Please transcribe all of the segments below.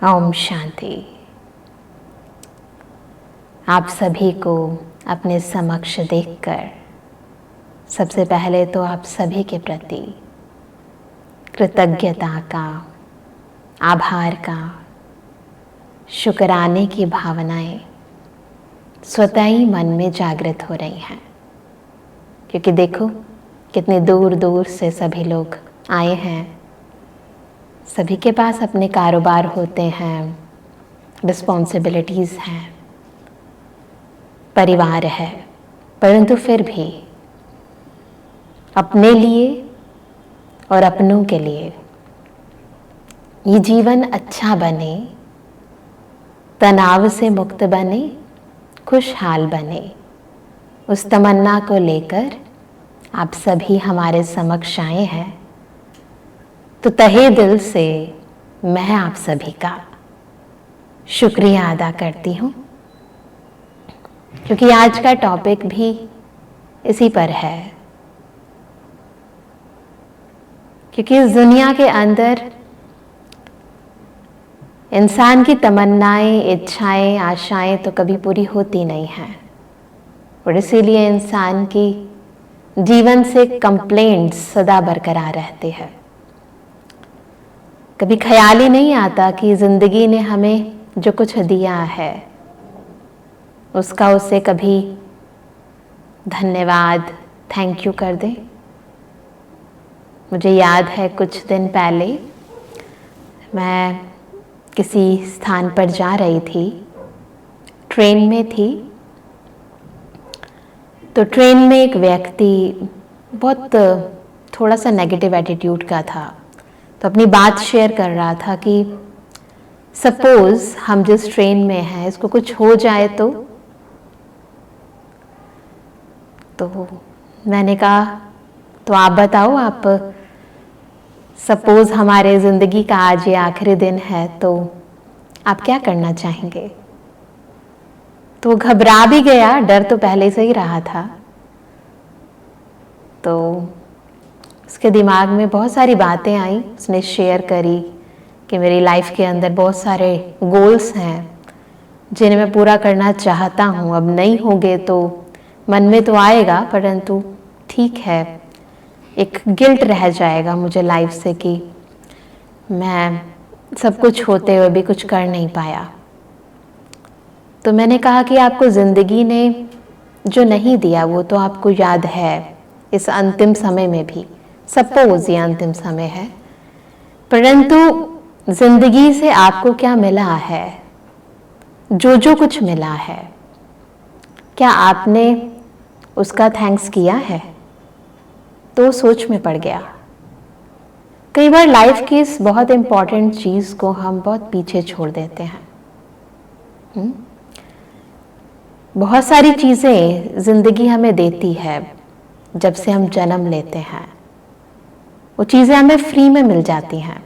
ओम शांति। आप सभी को अपने समक्ष देखकर सबसे पहले तो आप सभी के प्रति कृतज्ञता का, आभार का, शुक्राने की भावनाएं स्वतः ही मन में जागृत हो रही हैं। क्योंकि देखो कितने दूर दूर से सभी लोग आए हैं। सभी के पास अपने कारोबार होते हैं, रिस्पॉन्सिबिलिटीज़ हैं, परिवार है, परंतु फिर भी अपने लिए और अपनों के लिए ये जीवन अच्छा बने, तनाव से मुक्त बने, खुशहाल बने, उस तमन्ना को लेकर आप सभी हमारे समक्ष आए हैं। तो तहे दिल से मैं आप सभी का शुक्रिया अदा करती हूँ, क्योंकि आज का टॉपिक भी इसी पर है। क्योंकि इस दुनिया के अंदर इंसान की तमन्नाएं, इच्छाएं, आशाएं तो कभी पूरी होती नहीं हैं, और इसीलिए इंसान की जीवन से कंप्लेंट्स सदा बरकरार रहते हैं। कभी ख्याल ही नहीं आता कि जिंदगी ने हमें जो कुछ दिया है उसका उसे कभी धन्यवाद, थैंक यू कर दें। मुझे याद है कुछ दिन पहले मैं किसी स्थान पर जा रही थी, ट्रेन में थी। तो ट्रेन में एक व्यक्ति बहुत थोड़ा सा नेगेटिव एटीट्यूड का था, तो अपनी बात शेयर कर रहा था कि सपोज हम जिस ट्रेन में हैं इसको कुछ हो जाए तो मैंने कहा तो आप बताओ, आप सपोज हमारे ज़िंदगी का आज ये आखिरी दिन है तो आप क्या करना चाहेंगे। तो घबरा भी गया, डर तो पहले से ही रहा था। तो उसके दिमाग में बहुत सारी बातें आई, उसने शेयर करी कि मेरी लाइफ के अंदर बहुत सारे गोल्स हैं जिन्हें मैं पूरा करना चाहता हूँ। अब नहीं होंगे तो मन में तो आएगा, परंतु ठीक है, एक गिल्ट रह जाएगा मुझे लाइफ से कि मैं सब कुछ होते हुए भी कुछ कर नहीं पाया। तो मैंने कहा कि आपको ज़िंदगी ने जो नहीं दिया वो तो आपको याद है, इस अंतिम समय में भी। सपोज ये अंतिम समय है, परंतु जिंदगी से आपको क्या मिला है, जो कुछ मिला है, क्या आपने उसका थैंक्स किया है। तो सोच में पड़ गया। कई बार लाइफ की इस बहुत इम्पॉर्टेंट चीज़ को हम बहुत पीछे छोड़ देते हैं। बहुत सारी चीज़ें जिंदगी हमें देती है जब से हम जन्म लेते हैं, वो चीज़ें हमें फ्री में मिल जाती हैं।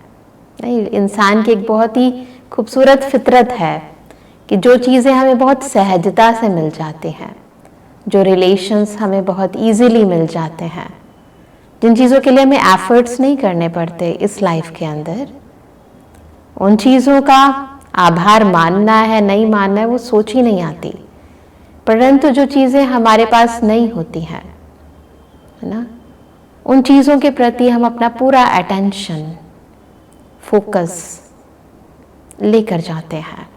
नहीं, इंसान की एक बहुत ही खूबसूरत फितरत है कि जो चीज़ें हमें बहुत सहजता से मिल जाती हैं, जो रिलेशंस हमें बहुत इजीली मिल जाते हैं, जिन चीज़ों के लिए हमें एफर्ट्स नहीं करने पड़ते इस लाइफ के अंदर, उन चीज़ों का आभार मानना है नहीं मानना है वो सोच ही नहीं आती। परंतु जो चीज़ें हमारे पास नहीं होती हैं, है ना, उन चीज़ों के प्रति हम अपना पूरा अटेंशन, फोकस लेकर जाते हैं,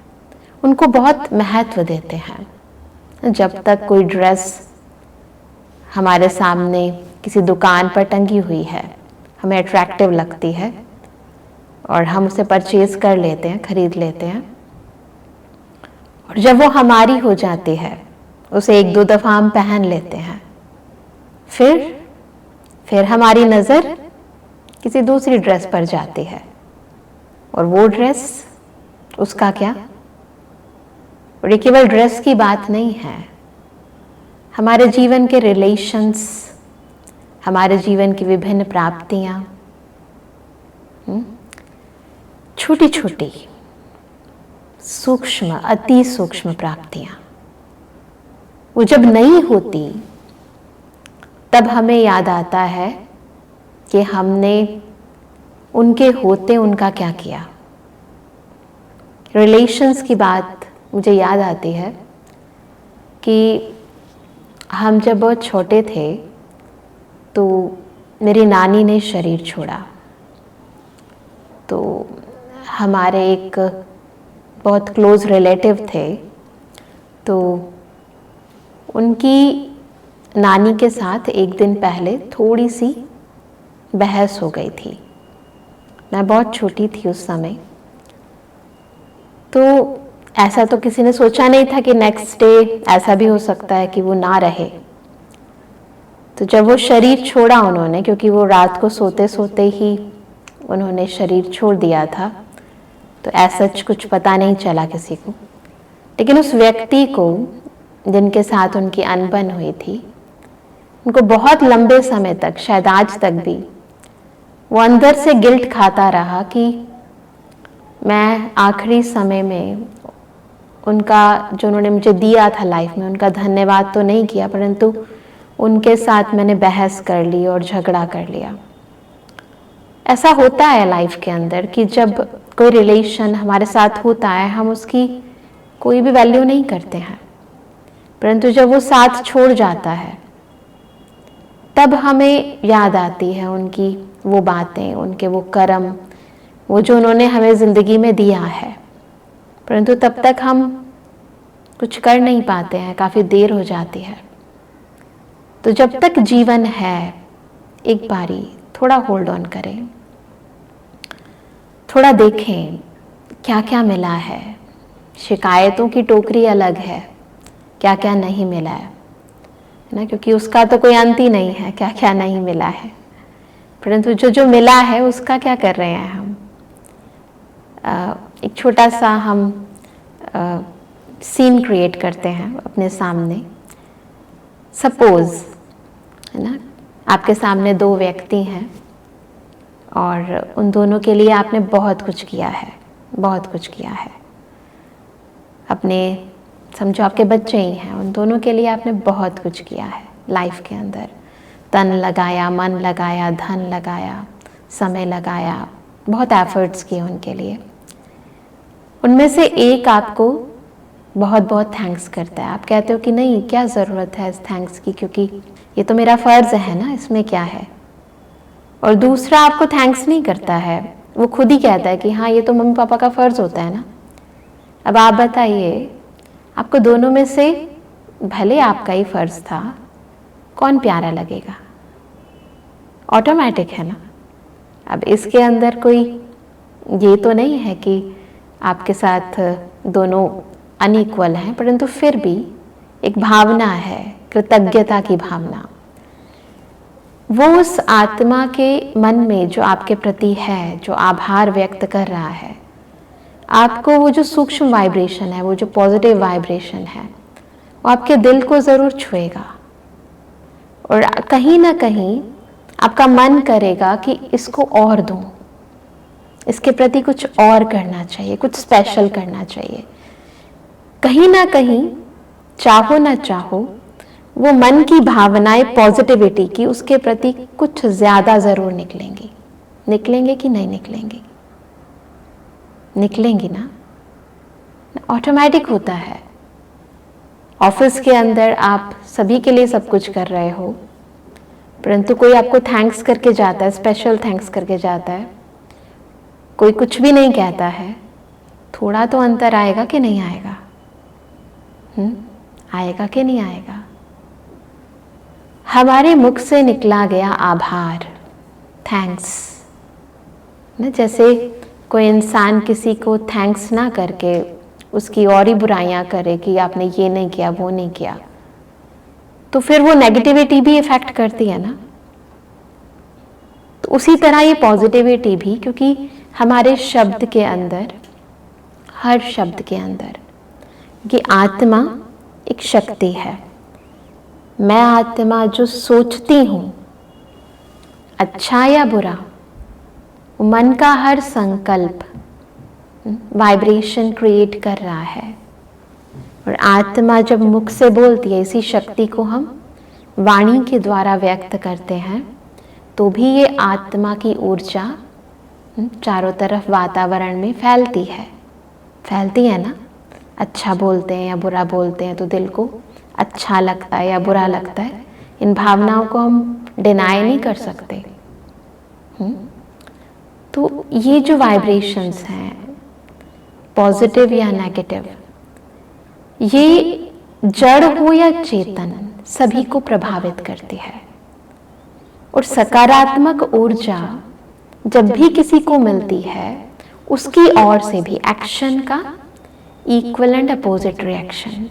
उनको बहुत महत्व देते हैं। जब तक कोई ड्रेस हमारे सामने किसी दुकान पर टंगी हुई है, हमें अट्रैक्टिव लगती है और हम उसे परचेज कर लेते हैं, खरीद लेते हैं, और जब वो हमारी हो जाती है उसे एक दो दफ़ा हम पहन लेते हैं, फिर हमारी नज़र किसी दूसरी ड्रेस पर जाती है, और वो ड्रेस उसका क्या। और ये केवल ड्रेस की बात नहीं है, हमारे जीवन के रिलेशंस, हमारे जीवन की विभिन्न प्राप्तियां, छोटी छोटी सूक्ष्म, अति सूक्ष्म प्राप्तियां, वो जब नहीं होती तब हमें याद आता है कि हमने उनके होते उनका क्या किया। रिलेशंस की बात मुझे याद आती है कि हम जब बहुत छोटे थे तो मेरी नानी ने शरीर छोड़ा। तो हमारे एक बहुत क्लोज रिलेटिव थे, तो उनकी नानी के साथ एक दिन पहले थोड़ी सी बहस हो गई थी। मैं बहुत छोटी थी उस समय, तो ऐसा तो किसी ने सोचा नहीं था कि नेक्स्ट डे ऐसा भी हो सकता है कि वो ना रहे। तो जब वो शरीर छोड़ा उन्होंने, क्योंकि वो रात को सोते सोते ही उन्होंने शरीर छोड़ दिया था, तो ऐसा कुछ पता नहीं चला किसी को। लेकिन उस व्यक्ति को जिनके साथ उनकी अनबन हुई थी, उनको बहुत लंबे समय तक, शायद आज तक भी, वो अंदर से गिल्ट खाता रहा कि मैं आखिरी समय में उनका, जो उन्होंने मुझे दिया था लाइफ में, उनका धन्यवाद तो नहीं किया, परंतु उनके साथ मैंने बहस कर ली और झगड़ा कर लिया। ऐसा होता है लाइफ के अंदर कि जब कोई रिलेशन हमारे साथ होता है, हम उसकी कोई भी वैल्यू नहीं करते हैं, परंतु जब वो साथ छोड़ जाता है तब हमें याद आती है उनकी वो बातें, उनके वो कर्म, वो जो उन्होंने हमें ज़िंदगी में दिया है। परंतु तब तक हम कुछ कर नहीं पाते हैं, काफ़ी देर हो जाती है। तो जब तक जीवन है, एक बारी थोड़ा होल्ड ऑन करें, थोड़ा देखें क्या क्या मिला है। शिकायतों की टोकरी अलग है, क्या क्या नहीं मिला है ना, क्योंकि उसका तो कोई अंत ही नहीं है, क्या क्या नहीं मिला है। परंतु जो जो मिला है उसका क्या कर रहे हैं हम। एक छोटा सा हम सीन क्रिएट करते हैं अपने सामने। सपोज, है ना, आपके सामने दो व्यक्ति हैं और उन दोनों के लिए आपने बहुत कुछ किया है, बहुत कुछ किया है। अपने, समझो आपके बच्चे ही हैं, उन दोनों के लिए आपने बहुत कुछ किया है लाइफ के अंदर। तन लगाया, मन लगाया, धन लगाया, समय लगाया, बहुत एफर्ट्स किए उनके लिए। उनमें से एक आपको बहुत बहुत थैंक्स करता है। आप कहते हो कि नहीं, क्या ज़रूरत है इस थैंक्स की, क्योंकि ये तो मेरा फ़र्ज़ है ना, इसमें क्या है। और दूसरा आपको थैंक्स नहीं करता है, वो खुद ही कहता है कि हाँ, ये तो मम्मी पापा का फ़र्ज़ होता है ना। अब आप बताइए, आपको दोनों में से भले आपका ही फ़र्ज़ था, कौन प्यारा लगेगा। ऑटोमेटिक है ना। अब इसके अंदर कोई ये तो नहीं है कि आपके साथ दोनों अनइक्वल हैं, परंतु फिर भी एक भावना है, कृतज्ञता की भावना। वो उस आत्मा के मन में जो आपके प्रति है, जो आभार व्यक्त कर रहा है, आपको वो जो सूक्ष्म वाइब्रेशन है, वो जो पॉजिटिव वाइब्रेशन है, वो आपके दिल को ज़रूर छुएगा। और कहीं ना कहीं आपका मन करेगा कि इसको और दूं, इसके प्रति कुछ और करना चाहिए, कुछ स्पेशल करना चाहिए। कहीं ना कहीं, चाहो ना चाहो, वो मन की भावनाएं पॉजिटिविटी की उसके प्रति कुछ ज़्यादा ज़रूर निकलेंगी। निकलेंगे कि नहीं निकलेंगी? निकलेंगी ना। ऑटोमेटिक होता है। ऑफिस के अंदर आप सभी के लिए सब कुछ कर रहे हो, परंतु कोई आपको थैंक्स करके जाता है, स्पेशल थैंक्स करके जाता है, कोई कुछ भी नहीं कहता है, थोड़ा तो अंतर आएगा कि नहीं आएगा? आएगा कि नहीं आएगा? हमारे मुख से निकला गया आभार, थैंक्स ना, जैसे कोई इंसान किसी को थैंक्स ना करके उसकी और ही बुराइयां करे कि आपने ये नहीं किया, वो नहीं किया, तो फिर वो नेगेटिविटी भी इफेक्ट करती है ना। तो उसी तरह ये पॉजिटिविटी भी, क्योंकि हमारे शब्द के अंदर, हर शब्द के अंदर ये आत्मा एक शक्ति है। मैं आत्मा जो सोचती हूँ, अच्छा या बुरा, मन का हर संकल्प वाइब्रेशन क्रिएट कर रहा है। और आत्मा जब मुख से बोलती है, इसी शक्ति को हम वाणी के द्वारा व्यक्त करते हैं, तो भी ये आत्मा की ऊर्जा चारों तरफ वातावरण में फैलती है। फैलती है ना, अच्छा बोलते हैं या बुरा बोलते हैं तो दिल को अच्छा लगता है या बुरा लगता है, इन भावनाओं को हम डिनाई नहीं कर सकते। तो ये जो वाइब्रेशंस हैं, पॉजिटिव या नेगेटिव, ये जड़ हो या चेतन, सभी को प्रभावित करती है। और सकारात्मक ऊर्जा जब भी किसी को मिलती है, उसकी ओर से भी एक्शन का इक्वल एंड अपोजिट रिएक्शन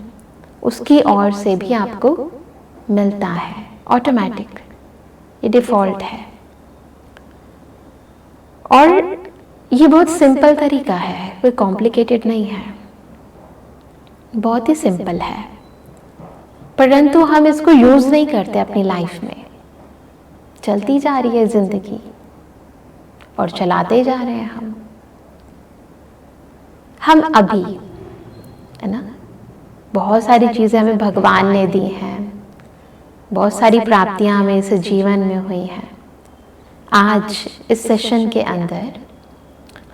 उसकी ओर से भी आपको मिलता है, ऑटोमेटिक, ये डिफॉल्ट है। और ये बहुत सिंपल तरीका है, कोई कॉम्प्लिकेटेड नहीं है, बहुत ही सिंपल है, परंतु हम इसको यूज नहीं करते अपनी लाइफ में। चलती जा रही है जिंदगी और चलाते जा रहे हैं हम अभी, है ना, बहुत सारी चीजें हमें भगवान ने दी हैं, बहुत सारी प्राप्तियां हमें इस जीवन में हुई हैं। आज इस सेशन के अंदर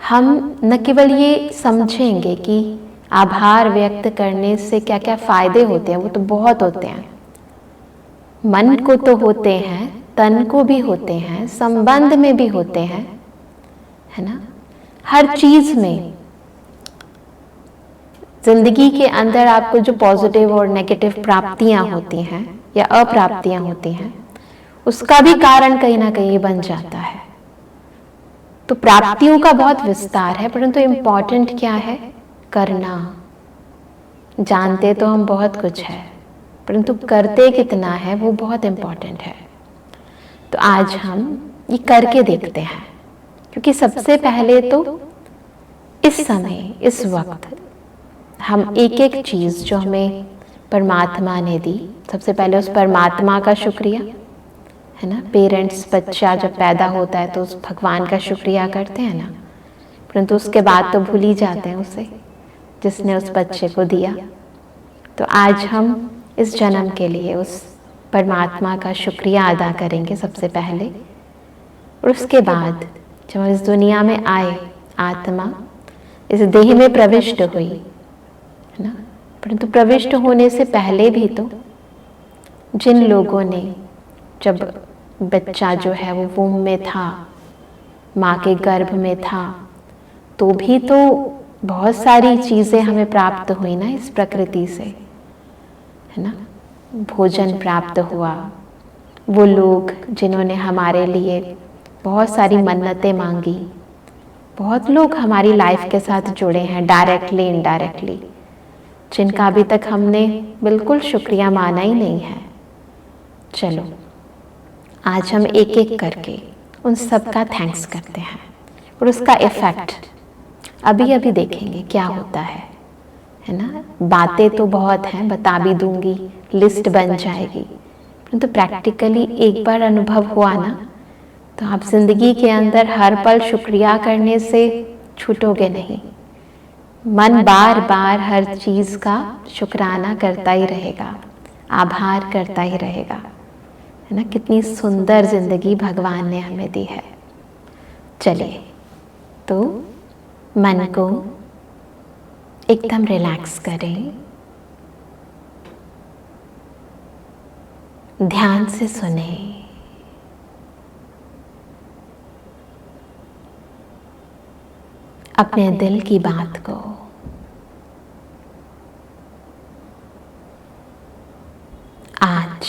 हम न केवल ये समझेंगे कि आभार व्यक्त करने से क्या क्या फायदे होते हैं, वो तो बहुत होते हैं, मन को तो होते हैं, तन को भी होते हैं, संबंध में भी होते हैं, है ना, हर चीज में। जिंदगी के अंदर आपको जो पॉजिटिव और नेगेटिव प्राप्तियां होती हैं या अप्राप्तियां होती हैं, उसका भी कारण कहीं ना कहीं बन जाता है। तो प्राप्तियों का बहुत विस्तार है, परंतु इम्पॉर्टेंट क्या है, करना। जानते तो हम बहुत कुछ है, परंतु करते कितना है वो बहुत इम्पॉर्टेंट है। तो आज हम ये करके देखते हैं, क्योंकि सबसे पहले तो इस समय, इस वक्त हम एक एक चीज जो हमें परमात्मा ने दी, सबसे पहले उस परमात्मा का शुक्रिया, है ना। पेरेंट्स, बच्चा जब पैदा होता है तो उस भगवान का शुक्रिया करते हैं ना, परंतु उसके बाद तो भूल ही जाते हैं उसे जिसने उस बच्चे को दिया। तो आज हम इस जन्म के लिए उस परमात्मा का शुक्रिया अदा करेंगे सबसे पहले। और उसके बाद जब हम इस दुनिया में आए, आत्मा इस देह में प्रविष्ट हुई, है ना, परंतु प्रविष्ट होने से पहले भी तो जिन लोगों ने, जब बच्चा जो है वो वूम में था, माँ के गर्भ में था, तो भी तो बहुत सारी चीजें हमें प्राप्त हुई ना इस प्रकृति से, है ना। भोजन प्राप्त हुआ, वो लोग जिन्होंने हमारे लिए बहुत सारी मन्नतें मांगी, बहुत लोग हमारी लाइफ के साथ जुड़े हैं डायरेक्टली इनडायरेक्टली, जिनका अभी तक हमने बिल्कुल शुक्रिया माना ही नहीं है। चलो आज हम एक एक करके उन सब का थैंक्स करते हैं और उसका इफेक्ट अभी अभी देखेंगे क्या होता है ना। बातें तो बहुत हैं, बता भी दूंगी, लिस्ट बन जाएगी, परंतु प्रैक्टिकली एक बार अनुभव हुआ ना, तो आप जिंदगी के अंदर हर पल शुक्रिया करने से छूटोगे नहीं। मन बार बार हर चीज का शुक्राना करता ही रहेगा, आभार करता ही रहेगा, है ना। कितनी सुंदर जिंदगी भगवान ने हमें दी है। चलिए, तो मन को एकदम रिलैक्स करें, ध्यान से सुने, अपने दिल की बात को आज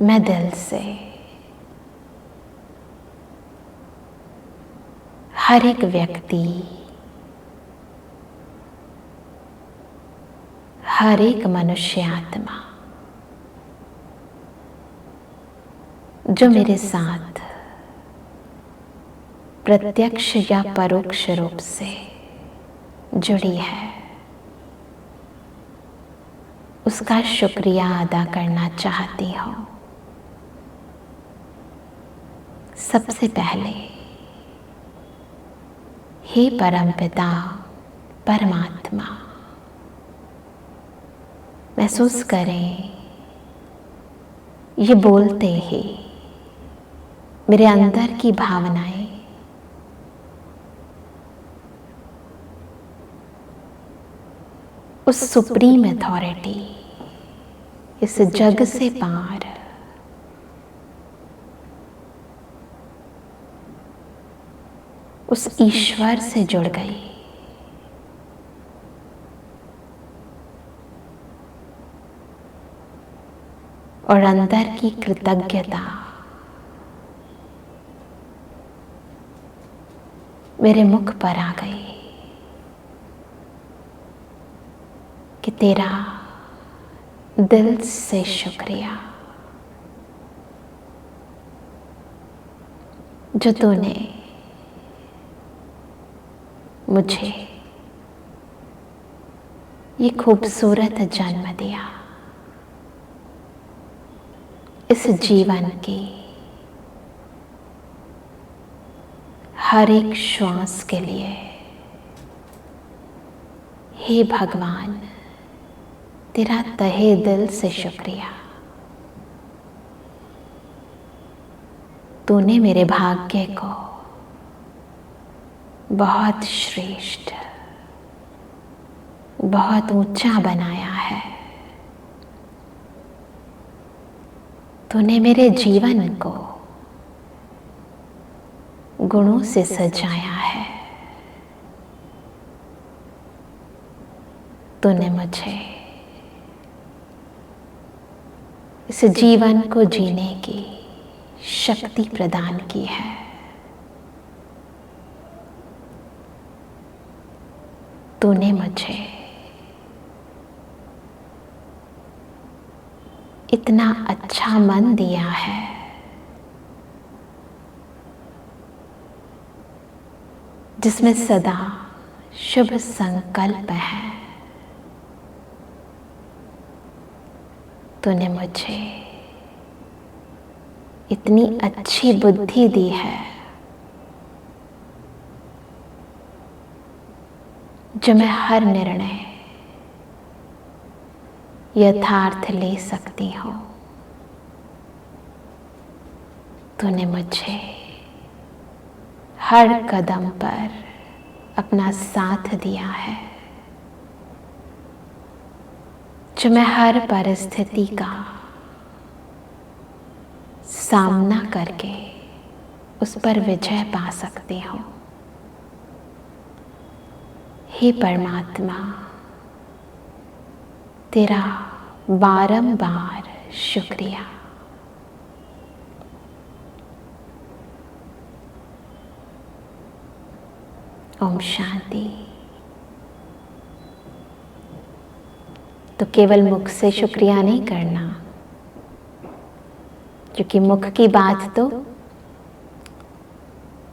मैं दिल से हर एक व्यक्ति, हर एक मनुष्य आत्मा जो मेरे साथ प्रत्यक्ष या परोक्ष रूप से जुड़ी है, उसका शुक्रिया अदा करना चाहती हूँ। सबसे पहले, हे परमपिता परमात्मा, महसूस करें ये बोलते ही मेरे अंदर की भावनाएं उस सुप्रीम अथॉरिटी, इस जग से पार, उस ईश्वर से जुड़ गई। और अंदर की कृतज्ञता मेरे मुख पर आ गई कि तेरा दिल से शुक्रिया जो तूने मुझे ये खूबसूरत जन्म दिया, इस जीवन की हर एक श्वास के लिए। हे भगवान, तेरा तहे दिल से शुक्रिया। तूने मेरे भाग्य को बहुत श्रेष्ठ, बहुत ऊंचा बनाया है। तूने मेरे जीवन को गुणों से सजाया है। तूने मुझे इस जीवन को जीने की शक्ति प्रदान की है। तूने मुझे इतना अच्छा मन दिया है जिसमें सदा शुभ संकल्प है। तूने मुझे इतनी अच्छी बुद्धि दी है जो मैं हर निर्णय यथार्थ ले सकती हूँ। तूने मुझे हर कदम पर अपना साथ दिया है जो मैं हर परिस्थिति का सामना करके उस पर विजय पा सकती हूँ। हे परमात्मा, तेरा बारंबार शुक्रिया। ओम शांति। तो केवल मुख से शुक्रिया नहीं करना, क्योंकि मुख की बात तो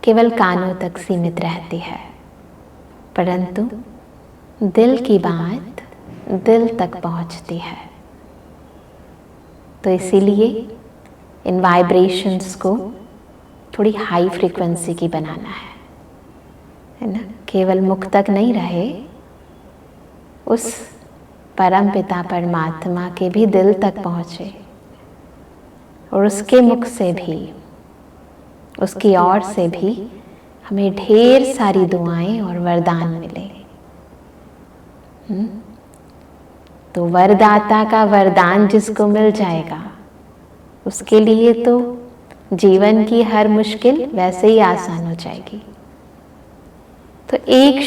केवल कानों तक सीमित रहती है, परंतु दिल की बात दिल तक पहुंचती है। तो इसीलिए इन वाइब्रेशंस को थोड़ी हाई फ्रीक्वेंसी की बनाना है ना। केवल मुख तक नहीं रहे, उस परम पिता परमात्मा के भी दिल तक पहुंचे और उसके मुख से भी, उसकी ओर से भी हमें ढेर सारी दुआएं और वरदान मिले। तो वरदाता का वरदान जिसको मिल जाएगा, उसके लिए तो जीवन की हर मुश्किल वैसे ही आसान हो जाएगी। तो एक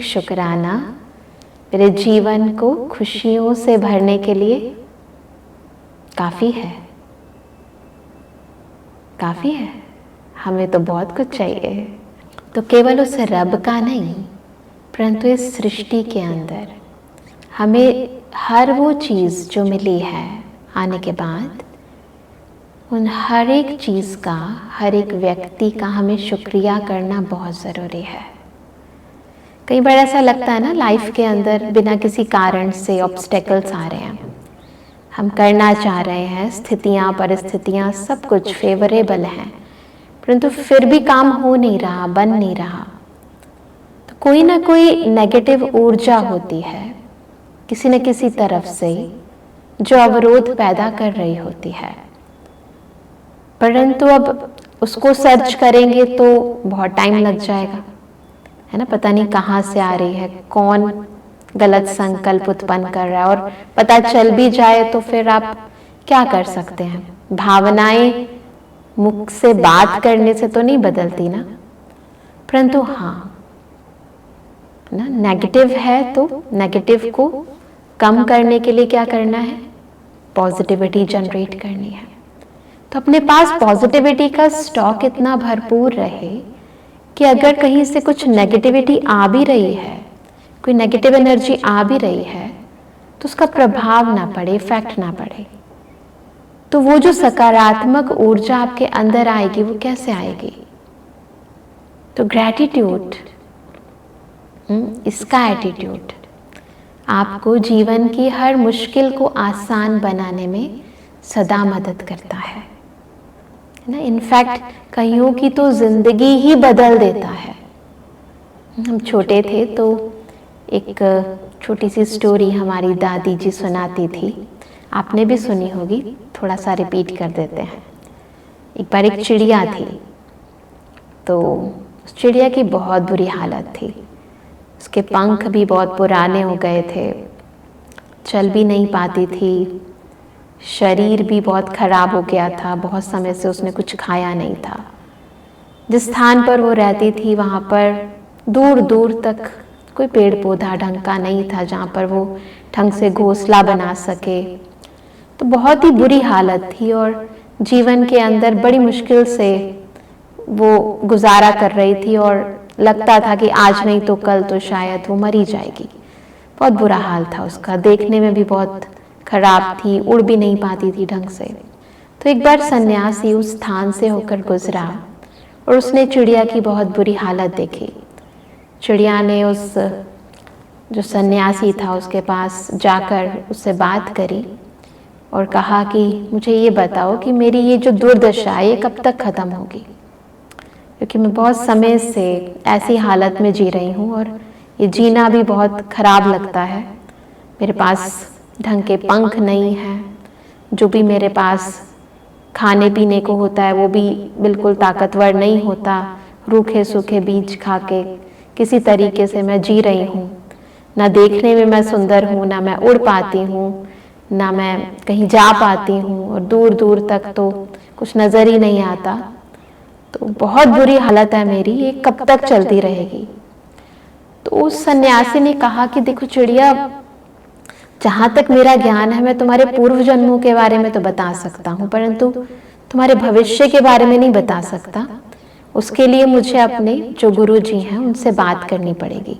शुक्राना मेरे जीवन को खुशियों से भरने के लिए काफी है। काफी है, हमें तो बहुत कुछ चाहिए। तो केवल उस रब का नहीं, परंतु इस सृष्टि के अंदर हमें हर वो चीज़ जो मिली है आने के बाद, उन हर एक चीज़ का, हर एक व्यक्ति का हमें शुक्रिया करना बहुत ज़रूरी है। कई बार ऐसा लगता है ना, लाइफ के अंदर बिना किसी कारण से ऑब्स्टेकल्स आ रहे हैं, हम करना चाह रहे हैं, स्थितियाँ परिस्थितियाँ सब कुछ फेवरेबल हैं, परंतु फिर भी काम हो नहीं रहा, बन नहीं रहा। तो कोई ना कोई नेगेटिव ऊर्जा होती है किसी न किसी तरफ से जो अवरोध पैदा कर रही होती है। परंतु अब उसको सर्च करेंगे तो बहुत टाइम लग जाएगा, है ना, पता नहीं कहाँ से आ रही है, कौन गलत संकल्प उत्पन्न कर रहा है, और पता चल भी जाए तो फिर आप क्या कर सकते हैं। भावनाएं मुख से बात करने से तो नहीं बदलती ना, परंतु हाँ ना, नेगेटिव है तो नेगेटिव को कम करने के लिए क्या करना है, पॉजिटिविटी जनरेट करनी है। तो अपने पास पॉजिटिविटी का स्टॉक इतना भरपूर रहे कि अगर कहीं से कुछ नेगेटिविटी आ भी रही है, कोई नेगेटिव एनर्जी आ भी रही है, तो उसका प्रभाव ना पड़े, इफेक्ट ना पड़े। तो वो जो सकारात्मक ऊर्जा आपके अंदर आएगी वो कैसे आएगी, तो ग्रैटिट्यूड, इसका एटीट्यूड आपको जीवन की हर मुश्किल को आसान बनाने में सदा मदद करता है ना। इनफैक्ट कईयों की तो जिंदगी ही बदल देता है। हम छोटे थे तो एक छोटी सी स्टोरी हमारी दादी जी सुनाती थी, आपने भी सुनी होगी, थोड़ा सा रिपीट कर देते हैं। एक बार एक चिड़िया थी, तो उस चिड़िया की बहुत बुरी हालत थी। उसके पंख भी बहुत पुराने हो गए थे, चल भी नहीं पाती थी, शरीर भी बहुत खराब हो गया था, बहुत समय से उसने कुछ खाया नहीं था। जिस स्थान पर वो रहती थी वहाँ पर दूर दूर तक कोई पेड़ पौधा ढंग का नहीं था जहाँ पर वो ढंग से घोंसला बना सके। तो बहुत ही बुरी हालत थी और जीवन के अंदर बड़ी मुश्किल से वो गुजारा कर रही थी, और लगता था कि आज नहीं तो कल तो शायद वो मर ही जाएगी। बहुत बुरा हाल था उसका, देखने में भी बहुत खराब थी, उड़ भी नहीं पाती थी ढंग से। तो एक बार सन्यासी उस स्थान से होकर गुजरा और उसने चिड़िया की बहुत बुरी हालत देखी। चिड़िया ने उस जो सन्यासी था उसके पास जाकर उससे बात करी और कहा कि मुझे ये बताओ कि मेरी ये जो दुर्दशा है ये कब तक खत्म होगी, क्योंकि मैं बहुत समय से ऐसी हालत में जी रही हूँ और ये जीना भी बहुत खराब लगता है। मेरे पास ढंग के पंख नहीं हैं, जो भी मेरे पास खाने पीने को होता है वो भी बिल्कुल ताकतवर नहीं होता, रूखे सूखे बीज खा के किसी तरीके से मैं जी रही हूँ। ना देखने में मैं सुंदर हूँ, ना मैं उड़ पाती हूँ, ना मैं कहीं जा पाती हूँ, और दूर दूर तक तो कुछ नज़र ही नहीं आता। तो बहुत बुरी हालत है मेरी, ये कब तक चलती रहेगी। तो उस सन्यासी ने कहा कि देखो चिड़िया, जहाँ तक मेरा ज्ञान है मैं तुम्हारे पूर्व जन्मों के बारे में तो बता सकता हूँ, परंतु तुम्हारे भविष्य के बारे में नहीं बता सकता। उसके लिए मुझे अपने जो गुरु जी हैं उनसे बात करनी पड़ेगी।